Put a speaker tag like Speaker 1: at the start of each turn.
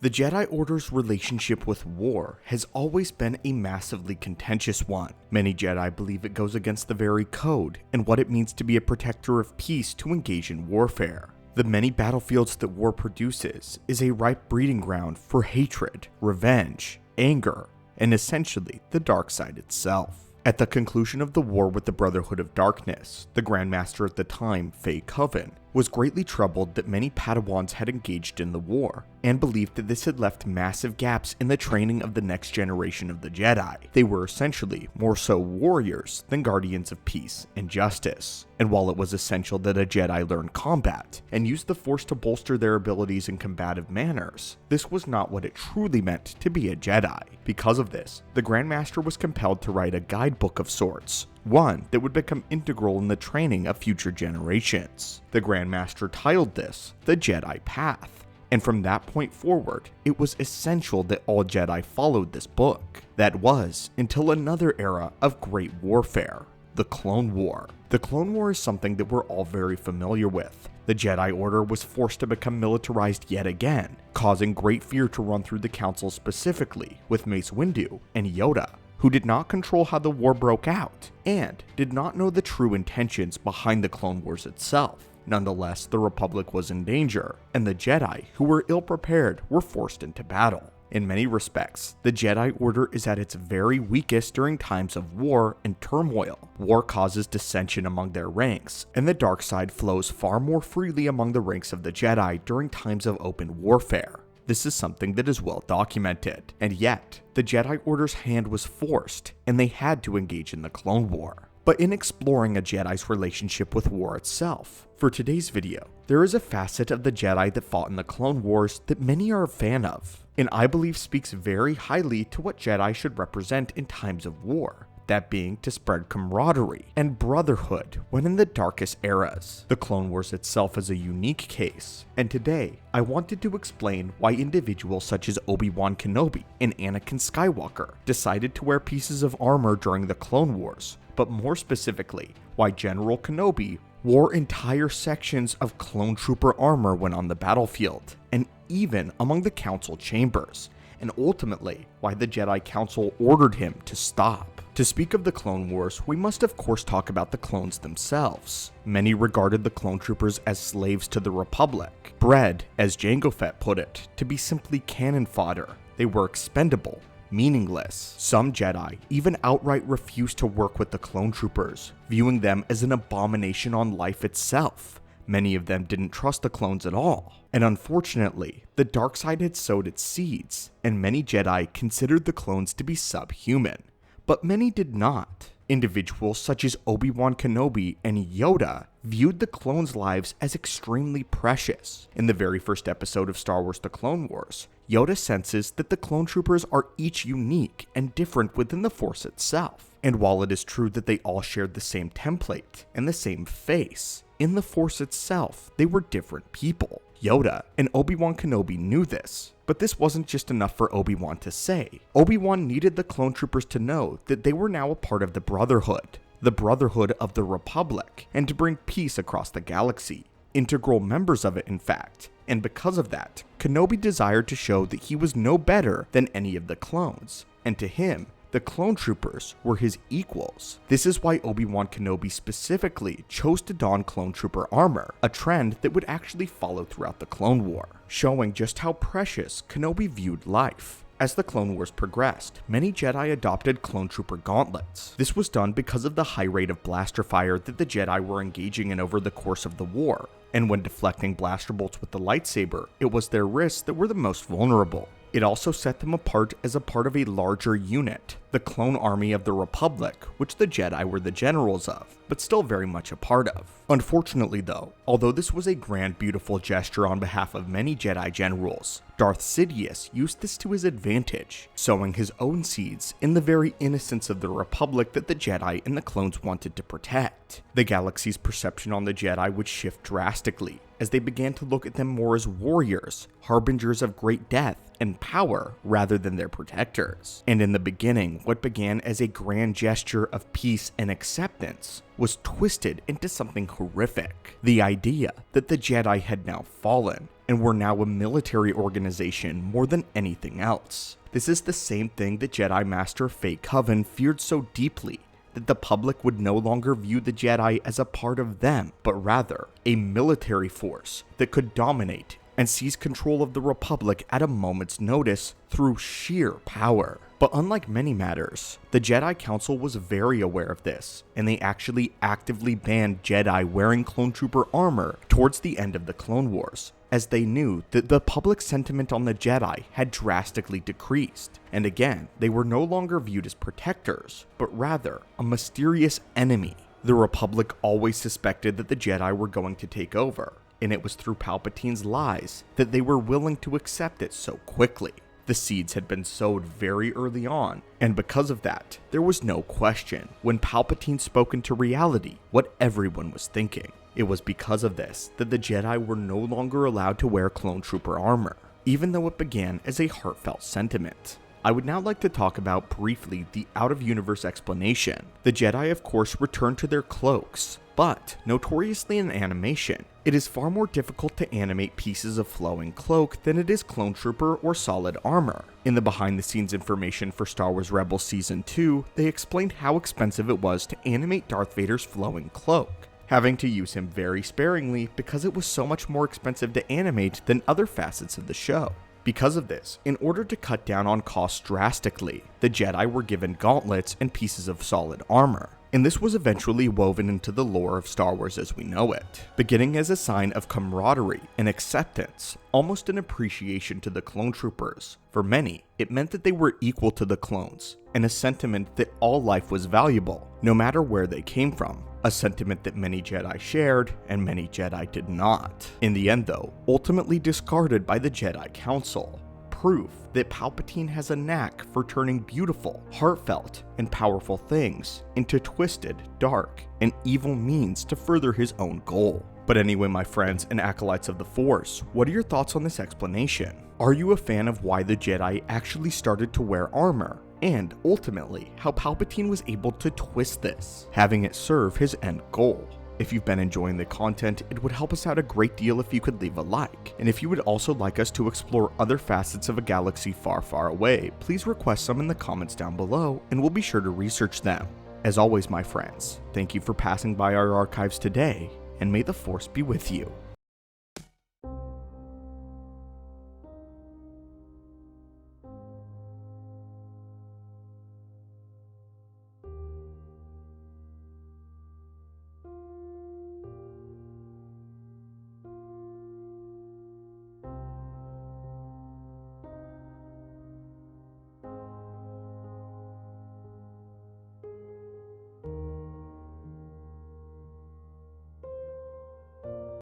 Speaker 1: The Jedi Order's relationship with war has always been a massively contentious one. Many Jedi believe it goes against the very code and what it means to be a protector of peace to engage in warfare. The many battlefields that war produces is a ripe breeding ground for hatred, revenge, anger, and essentially the dark side itself. At the conclusion of the war with the Brotherhood of Darkness, the Grandmaster at the time, Faye Coven, was greatly troubled that many Padawans had engaged in the war, and believed that this had left massive gaps in the training of the next generation of the Jedi. They were essentially more so warriors than guardians of peace and justice. And while it was essential that a Jedi learn combat and use the Force to bolster their abilities in combative manners, this was not what it truly meant to be a Jedi. Because of this, the Grandmaster was compelled to write a guidebook of sorts, one that would become integral in the training of future generations. The Grandmaster titled this the Jedi Path, and from that point forward, it was essential that all Jedi followed this book. That was until another era of great warfare, the Clone War. The Clone War is something that we're all very familiar with. The Jedi Order was forced to become militarized yet again, causing great fear to run through the Council, specifically with Mace Windu and Yoda, who did not control how the war broke out, and did not know the true intentions behind the Clone Wars itself. Nonetheless, the Republic was in danger, and the Jedi, who were ill-prepared, were forced into battle. In many respects, the Jedi Order is at its very weakest during times of war and turmoil. War causes dissension among their ranks, and the dark side flows far more freely among the ranks of the Jedi during times of open warfare. This is something that is well documented, and yet, the Jedi Order's hand was forced, and they had to engage in the Clone War. But in exploring a Jedi's relationship with war itself, for today's video, there is a facet of the Jedi that fought in the Clone Wars that many are a fan of, and I believe speaks very highly to what Jedi should represent in times of war. That being to spread camaraderie and brotherhood when in the darkest eras. The Clone Wars itself is a unique case, and today I wanted to explain why individuals such as Obi-Wan Kenobi and Anakin Skywalker decided to wear pieces of armor during the Clone Wars, but more specifically, why General Kenobi wore entire sections of clone trooper armor when on the battlefield, and even among the Council chambers, and ultimately why the Jedi Council ordered him to stop. To speak of the Clone Wars, we must of course talk about the clones themselves. Many regarded the clone troopers as slaves to the Republic, bred, as Jango Fett put it, to be simply cannon fodder. They were expendable, meaningless. Some Jedi even outright refused to work with the clone troopers, viewing them as an abomination on life itself. Many of them didn't trust the clones at all. And unfortunately, the dark side had sowed its seeds, and many Jedi considered the clones to be subhuman. But many did not. Individuals such as Obi-Wan Kenobi and Yoda viewed the clones' lives as extremely precious. In the very first episode of Star Wars: The Clone Wars, Yoda senses that the clone troopers are each unique and different within the Force itself. And while it is true that they all shared the same template and the same face, in the Force itself, they were different people. Yoda and Obi-Wan Kenobi knew this, but this wasn't just enough for Obi-Wan to say. Obi-Wan needed the clone troopers to know that they were now a part of the Brotherhood of the Republic, and to bring peace across the galaxy. Integral members of it, in fact. And because of that, Kenobi desired to show that he was no better than any of the clones, and to him, the clone troopers were his equals. This is why Obi-Wan Kenobi specifically chose to don clone trooper armor, a trend that would actually follow throughout the Clone War, showing just how precious Kenobi viewed life. As the Clone Wars progressed, many Jedi adopted clone trooper gauntlets. This was done because of the high rate of blaster fire that the Jedi were engaging in over the course of the war, and when deflecting blaster bolts with the lightsaber, it was their wrists that were the most vulnerable. It also set them apart as a part of a larger unit, the Clone Army of the Republic, which the Jedi were the generals of, but still very much a part of. Unfortunately though, although this was a grand, beautiful gesture on behalf of many Jedi generals, Darth Sidious used this to his advantage, sowing his own seeds in the very innocence of the Republic that the Jedi and the clones wanted to protect. The galaxy's perception on the Jedi would shift drastically, as they began to look at them more as warriors, harbingers of great death and power rather than their protectors. And in the beginning, what began as a grand gesture of peace and acceptance was twisted into something horrific. The idea that the Jedi had now fallen and were now a military organization more than anything else. This is the same thing that Jedi Master Faye Coven feared so deeply, that the public would no longer view the Jedi as a part of them, but rather a military force that could dominate and seize control of the Republic at a moment's notice through sheer power. But unlike many matters, the Jedi Council was very aware of this, and they actually actively banned Jedi wearing clone trooper armor towards the end of the Clone Wars, as they knew that the public sentiment on the Jedi had drastically decreased, and again, they were no longer viewed as protectors, but rather a mysterious enemy. The Republic always suspected that the Jedi were going to take over, and it was through Palpatine's lies that they were willing to accept it so quickly. The seeds had been sowed very early on, and because of that, there was no question when Palpatine spoke into reality what everyone was thinking. It was because of this that the Jedi were no longer allowed to wear clone trooper armor, even though it began as a heartfelt sentiment. I would now like to talk about briefly the out-of-universe explanation. The Jedi of course returned to their cloaks, but notoriously in animation, it is far more difficult to animate pieces of flowing cloak than it is clone trooper or solid armor. In the behind-the-scenes information for Star Wars Rebels Season 2, they explained how expensive it was to animate Darth Vader's flowing cloak, having to use him very sparingly because it was so much more expensive to animate than other facets of the show. Because of this, in order to cut down on costs drastically, the Jedi were given gauntlets and pieces of solid armor, and this was eventually woven into the lore of Star Wars as we know it, beginning as a sign of camaraderie and acceptance, almost an appreciation to the clone troopers. For many, it meant that they were equal to the clones, and a sentiment that all life was valuable, no matter where they came from. A sentiment that many Jedi shared, and many Jedi did not. In the end though, ultimately discarded by the Jedi Council. Proof that Palpatine has a knack for turning beautiful, heartfelt, and powerful things into twisted, dark, and evil means to further his own goal. But anyway, my friends and acolytes of the Force, what are your thoughts on this explanation? Are you a fan of why the Jedi actually started to wear armor? And ultimately, how Palpatine was able to twist this, having it serve his end goal? If you've been enjoying the content, it would help us out a great deal if you could leave a like. And if you would also like us to explore other facets of a galaxy far, far away, please request some in the comments down below, and we'll be sure to research them. As always, my friends, thank you for passing by our archives today, and may the Force be with you.